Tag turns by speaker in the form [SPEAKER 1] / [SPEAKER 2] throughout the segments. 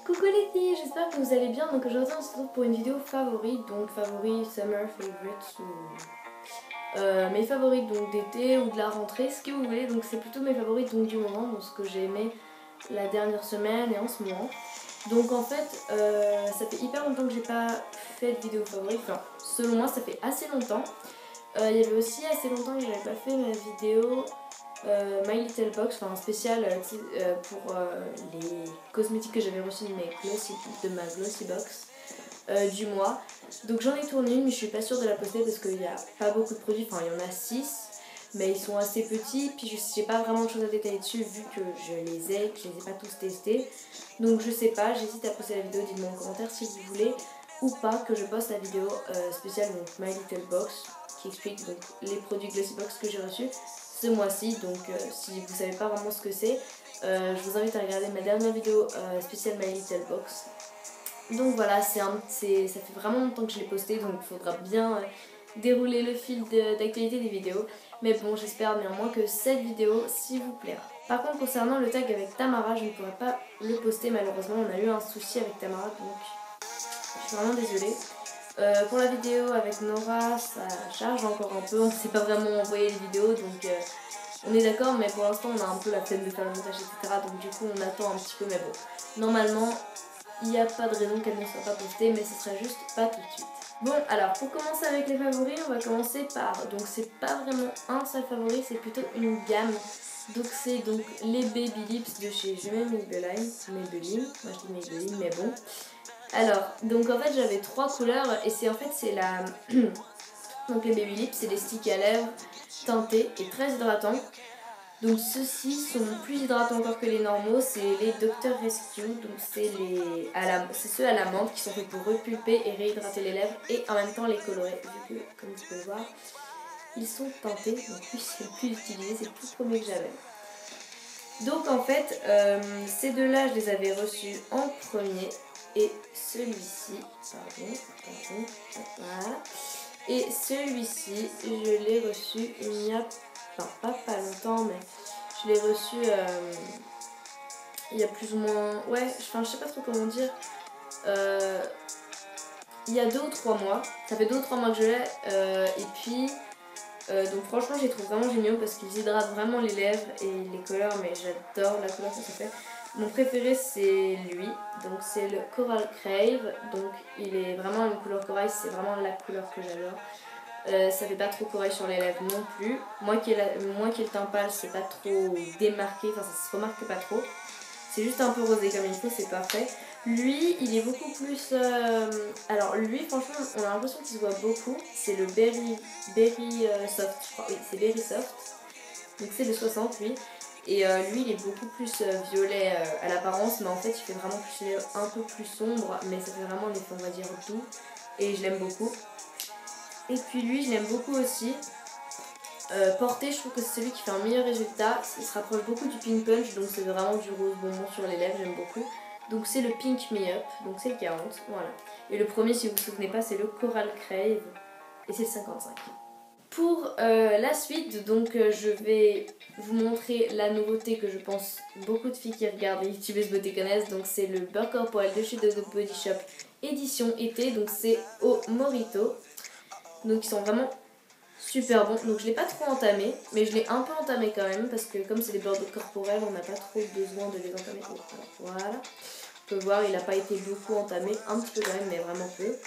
[SPEAKER 1] Coucou les filles, j'espère que vous allez bien. Donc aujourd'hui on se retrouve pour une vidéo favorite, donc favori, summer favorites ou mes favorites donc d'été ou de la rentrée, ce que vous voulez. Donc c'est plutôt mes favorites donc du moment, donc ce que j'ai aimé la dernière semaine et en ce moment. Donc en fait ça fait hyper longtemps que j'ai pas fait de vidéo favorite, enfin selon moi ça fait assez longtemps. Il y avait aussi assez longtemps que j'avais pas fait ma vidéo My Little Box, enfin un spécial pour les cosmétiques que j'avais reçus de ma Glossy Box du mois. Donc j'en ai tourné une mais je suis pas sûre de la poster parce qu'il n'y a pas beaucoup de produits, enfin il y en a 6 mais ils sont assez petits, puis j'ai pas vraiment de choses à détailler dessus vu que je les ai pas tous testés. Donc je sais pas, j'hésite à poster la vidéo, dites-moi en commentaire si vous voulez ou pas que je poste la vidéo spéciale donc My Little Box qui explique donc les produits Glossy Box que j'ai reçus ce mois-ci. Donc si vous savez pas vraiment ce que c'est, je vous invite à regarder ma dernière vidéo spéciale My Little Box. Donc voilà, ça fait vraiment longtemps que je l'ai posté, donc il faudra bien dérouler le fil d'actualité des vidéos. Mais bon, j'espère néanmoins que cette vidéo s'il vous plaira. Par contre, concernant le tag avec Tamara, je ne pourrai pas le poster malheureusement. On a eu un souci avec Tamara, donc je suis vraiment désolée. Pour la vidéo avec Nora, ça charge encore un peu. On ne sait pas vraiment envoyer les vidéos, donc on est d'accord, mais pour l'instant on a un peu la peine de faire le montage, etc. Donc du coup on attend un petit peu, mais bon. Normalement, il n'y a pas de raison qu'elle ne soit pas postée, mais ce serait juste pas tout de suite. Bon, alors pour commencer avec les favoris, on va commencer par, donc c'est pas vraiment un seul favori, c'est plutôt une gamme. Donc c'est donc les Baby Lips de chez Maybelline, moi je dis Maybelline mais bon. Alors, donc en fait j'avais 3 couleurs et c'est la... donc les Baby Lips, c'est des sticks à lèvres teintés et très hydratants. Donc ceux-ci sont plus hydratants encore que les normaux, c'est les Dr Rescue, donc c'est ceux à la menthe qui sont faits pour repulper et réhydrater les lèvres et en même temps les colorer, vu que comme tu peux le voir, ils sont teintés, donc lui c'est le plus utilisé, c'est le tout premier que j'avais. Donc en fait, ces deux-là je les avais reçus en premier et celui-ci, voilà, et celui-ci je l'ai reçu il y a, enfin pas longtemps, mais je l'ai reçu il y a plus ou moins, ouais, enfin je sais pas trop comment dire, il y a 2 ou 3 mois, ça fait 2 ou 3 mois que je l'ai, et puis donc franchement je les trouve vraiment géniaux parce qu'ils hydratent vraiment les lèvres et les couleurs, mais j'adore la couleur que ça fait. Mon préféré c'est lui, donc c'est le Coral Crave, donc il est vraiment une couleur corail, c'est vraiment la couleur que j'adore. Ça fait pas trop corail sur les lèvres non plus. Moi qui ai le teint pâle, c'est pas trop démarqué, enfin ça se remarque pas trop. C'est juste un peu rosé comme il faut, c'est parfait. Lui, il est beaucoup plus... Alors lui, franchement, on a l'impression qu'il se voit beaucoup. C'est le Berry Soft, je crois. Oui, c'est Berry Soft. Donc c'est le 60, lui. Et lui, il est beaucoup plus violet à l'apparence, mais en fait, il fait vraiment un peu plus sombre, mais ça fait vraiment un effet, on va dire, doux. Et je l'aime beaucoup. Et puis lui, je l'aime beaucoup aussi. Porté, je trouve que c'est celui qui fait un meilleur résultat. Il se rapproche beaucoup du Pink Punch, donc c'est vraiment du rose bonbon sur les lèvres, j'aime beaucoup. Donc c'est le Pink Me Up, donc c'est le 40, voilà. Et le premier, si vous vous souvenez pas, c'est le Coral Crave, et c'est le 55. Pour la suite, donc je vais vous montrer la nouveauté que je pense beaucoup de filles qui regardent les youtubeuses beauté connaissent. Donc c'est le beurre corporel de chez The Body Shop édition été, donc c'est au Morito. Donc ils sont vraiment super bon, donc je l'ai pas trop entamé, mais je l'ai un peu entamé quand même parce que comme c'est des beurres corporels, on n'a pas trop besoin de les entamer. Voilà, on peut voir, il n'a pas été beaucoup entamé, un petit peu quand même, mais vraiment peu.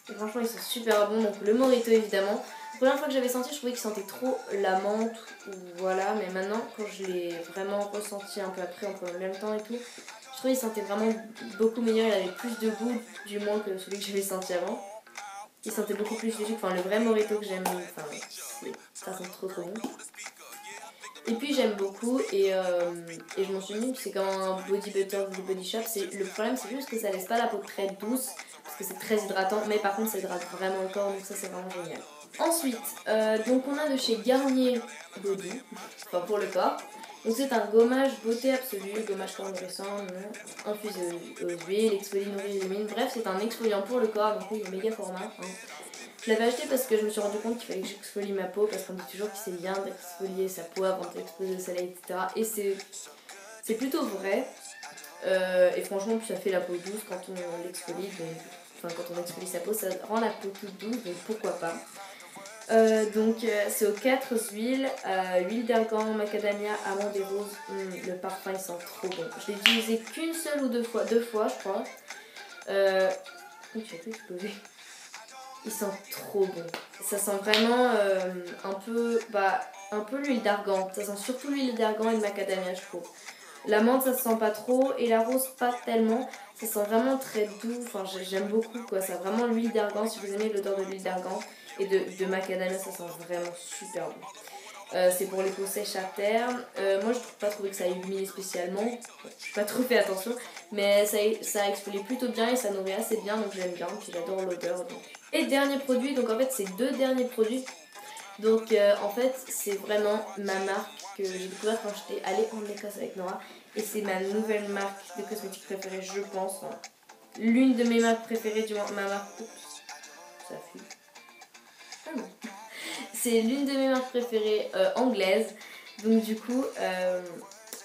[SPEAKER 1] Et franchement, ils sont super bons, donc le Morito évidemment. La première fois que j'avais senti, je trouvais qu'il sentait trop la menthe, ou voilà, mais maintenant, quand je l'ai vraiment ressenti un peu après, en prenant le même temps et tout, je trouvais qu'il sentait vraiment beaucoup meilleur, il avait plus de goût, du moins que celui que j'avais senti avant. Il sentait beaucoup plus léger, enfin le vrai Morito que j'aime, enfin ça sent trop bon. Et puis j'aime beaucoup et je m'en suis dit c'est comme un body butter du Body Shop. Le problème c'est juste que ça laisse pas la peau très douce parce que c'est très hydratant, mais par contre ça hydrate vraiment le corps, donc ça c'est vraiment génial. Ensuite, donc on a de chez Garnier Body, enfin pour le corps. Donc c'est un gommage beauté absolue, gommage corps nourrissant, infusé aux huiles, exfolie, nourrit, illumine. Bref, c'est un exfoliant pour le corps, donc oui, il est méga format. Hein. Je l'avais acheté parce que je me suis rendu compte qu'il fallait que j'exfolie ma peau, parce qu'on dit toujours que c'est bien d'exfolier sa peau avant d'exposer au soleil, etc. Et c'est plutôt vrai. Et franchement, ça fait la peau douce quand on l'exfolie. Enfin, quand on exfolie sa peau, ça rend la peau toute douce, donc pourquoi pas. C'est aux 4 huiles, huile d'argan, macadamia, amande et rose. Le parfum il sent trop bon. Je l'ai utilisé qu'une seule ou deux fois je crois. Tu as tout explosé. Il sent trop bon. Ça sent vraiment un peu l'huile d'argan. Ça sent surtout l'huile d'argan et le macadamia, je trouve. L'amande ça se sent pas trop et la rose pas tellement. Ça sent vraiment très doux. Enfin j'aime beaucoup quoi. Ça a vraiment l'huile d'argan. Si vous aimez l'odeur de l'huile d'argan et de macadamia, ça sent vraiment super bon. C'est pour les peaux sèches à terme. Moi je trouve pas trouvé que ça ait humilié spécialement. Bon, j'ai pas trop fait attention. Mais ça a exfolié plutôt bien et ça nourrit assez bien. Donc j'aime bien. Puis j'adore l'odeur. Donc. Et dernier produit. Donc en fait c'est 2 derniers produits. Donc en fait c'est vraiment ma marque que j'ai découvert quand j'étais allée en Écosse avec Nora. Et c'est ma nouvelle marque de cosmétiques préférée je pense. L'une de mes marques préférées du moins. Ma marque... Oups, ça fuit. Ah non. C'est l'une de mes marques préférées anglaises. Donc du coup,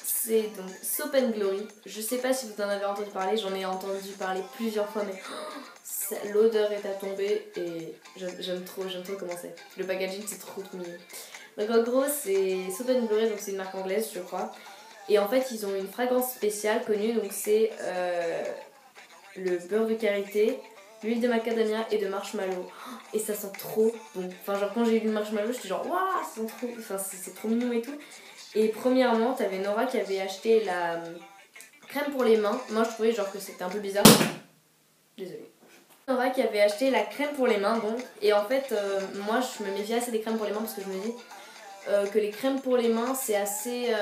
[SPEAKER 1] c'est donc Soap & Glory. Je sais pas si vous en avez entendu parler, j'en ai entendu parler plusieurs fois, mais l'odeur est à tomber et j'aime trop comment c'est. Le packaging c'est trop mignon. Donc en gros c'est Soap & Glory, donc c'est une marque anglaise je crois. Et en fait ils ont une fragrance spéciale connue, donc c'est le beurre de karité, l'huile de macadamia et de marshmallow. Et ça sent trop bon. Enfin, genre, quand j'ai vu le marshmallow, j'étais genre, waouh, ça sent trop. Enfin, c'est trop mignon et tout. Et premièrement, t'avais Nora qui avait acheté la crème pour les mains. Moi, je trouvais genre que c'était un peu bizarre. Désolée. Nora qui avait acheté la crème pour les mains, donc. Et en fait, moi, je me méfie assez des crèmes pour les mains parce que je me dis que les crèmes pour les mains, c'est assez.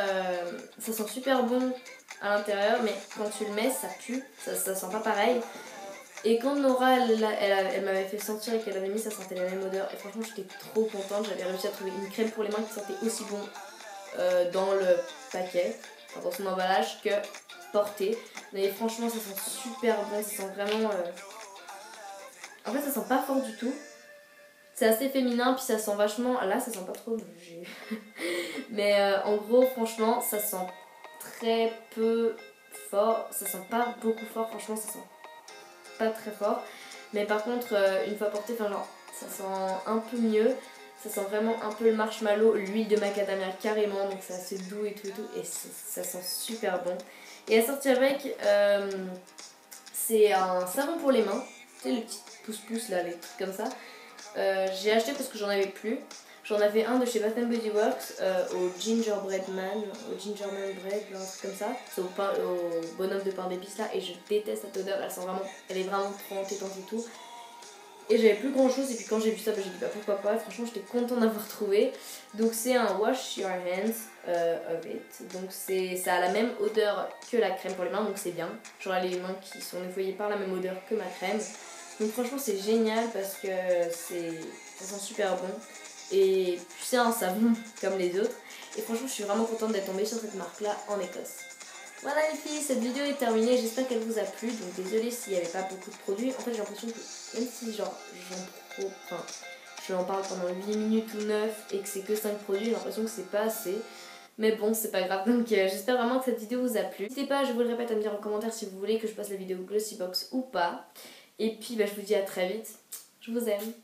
[SPEAKER 1] Ça sent super bon à l'intérieur, mais quand tu le mets, ça pue. Ça sent pas pareil. Et quand Nora elle m'avait fait sentir et qu'elle avait mis, ça sentait la même odeur. Et franchement, j'étais trop contente. J'avais réussi à trouver une crème pour les mains qui sentait aussi bon dans le paquet, enfin, dans son emballage, que portée. Mais franchement, ça sent super bon. Ça sent vraiment. En fait, ça sent pas fort du tout. C'est assez féminin, puis ça sent vachement. Là, ça sent pas trop. Mais en gros, franchement, ça sent très peu fort. Ça sent pas beaucoup fort. Franchement, ça sent pas très fort, mais par contre une fois porté, enfin genre ça sent un peu mieux, ça sent vraiment un peu le marshmallow, l'huile de macadamia carrément, donc c'est assez doux et tout et ça sent super bon. Et à sortir avec c'est un savon pour les mains, tu sais le petit pouce-pouce là, les trucs comme ça. J'ai acheté parce que j'en avais plus. J'en avais un de chez Bath Body Works au gingerbread man bread, un truc comme ça. C'est au bonhomme de pain d'épices là et je déteste cette odeur, elle est vraiment trop entêtante et tout. Et j'avais plus grand chose et puis quand j'ai vu ça, j'ai dit bah pourquoi pas, franchement j'étais contente d'avoir trouvé. Donc c'est un wash your hands of it. Donc ça a la même odeur que la crème pour les mains, donc c'est bien. J'aurai les mains qui sont nettoyées par la même odeur que ma crème. Donc franchement c'est génial parce que ça sent super bon. Et puis c'est un savon comme les autres. Et franchement je suis vraiment contente d'être tombée sur cette marque là en Écosse. Voilà les filles, cette vidéo est terminée, j'espère qu'elle vous a plu. Donc désolée s'il n'y avait pas beaucoup de produits. En fait j'ai l'impression que même si j'en parle pendant 8 minutes ou 9 et que c'est que 5 produits, j'ai l'impression que c'est pas assez. Mais bon, c'est pas grave, donc j'espère vraiment que cette vidéo vous a plu. N'hésitez pas, je vous le répète, à me dire en commentaire si vous voulez que je passe la vidéo Glossybox ou pas. Et puis je vous dis à très vite, je vous aime.